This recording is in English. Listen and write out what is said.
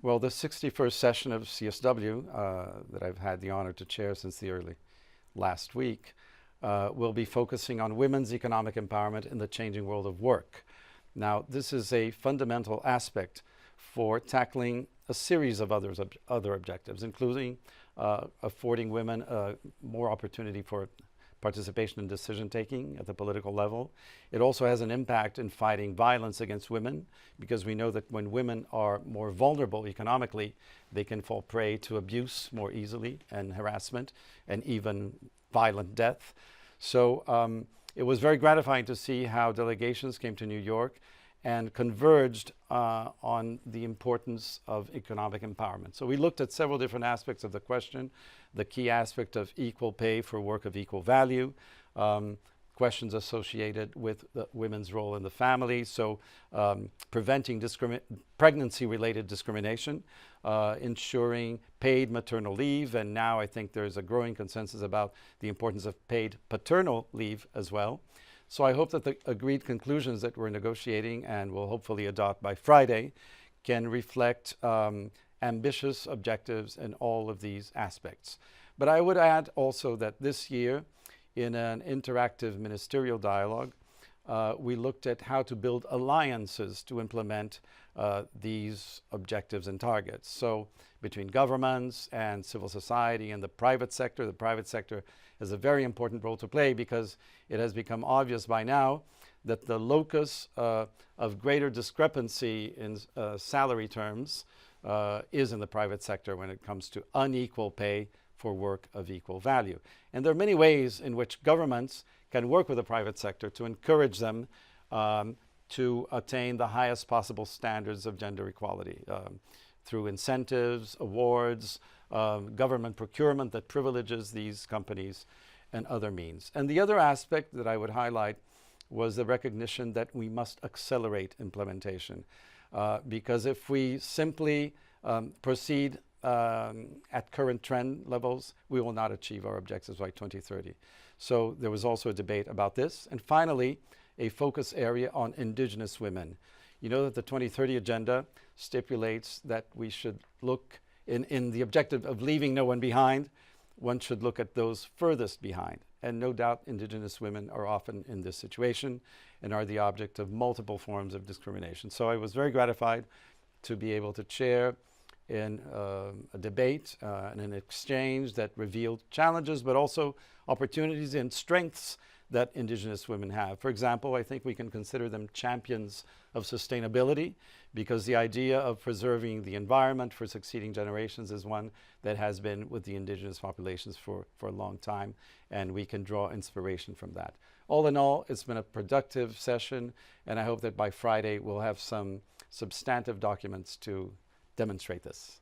Well, the 61st session of CSW that I've had the honor to chair since the early last week will be focusing on women's economic empowerment in the changing world of work. Now, this is a fundamental aspect for tackling a series of other objectives, including affording women more opportunity for participation in decision-taking at the political level. It also has an impact in fighting violence against women, because we know that when women are more vulnerable economically, they can fall prey to abuse more easily and harassment and even violent death. So it was very gratifying to see how delegations came to New York and converged on the importance of economic empowerment. So we looked at several different aspects of the question, the key aspect of equal pay for work of equal value, questions associated with women's role in the family, so preventing pregnancy-related discrimination, ensuring paid maternal leave, and now I think there's a growing consensus about the importance of paid paternal leave as well. So I hope that the agreed conclusions that we're negotiating and will hopefully adopt by Friday can reflect ambitious objectives in all of these aspects. But I would add also that this year, in an interactive ministerial dialogue, we looked at how to build alliances to implement these objectives and targets. So between governments and civil society and the private sector has a very important role to play, because it has become obvious by now that the locus of greater discrepancy in salary terms is in the private sector when it comes to unequal pay for work of equal value. And there are many ways in which governments can work with the private sector to encourage them to attain the highest possible standards of gender equality through incentives, awards, government procurement that privileges these companies, and other means. And the other aspect that I would highlight was the recognition that we must accelerate implementation, because if we simply proceed at current trend levels, we will not achieve our objectives by 2030. So there was also a debate about this. And finally, a focus area on Indigenous women. You know that the 2030 agenda stipulates that we should look in the objective of leaving no one behind. One should look at those furthest behind. And no doubt Indigenous women are often in this situation and are the object of multiple forms of discrimination. So I was very gratified to be able to chair in a debate and an exchange that revealed challenges, but also opportunities and strengths that Indigenous women have. For example, I think we can consider them champions of sustainability, because the idea of preserving the environment for succeeding generations is one that has been with the Indigenous populations for a long time, and we can draw inspiration from that. All in all, it's been a productive session, and I hope that by Friday we'll have some substantive documents to demonstrate this.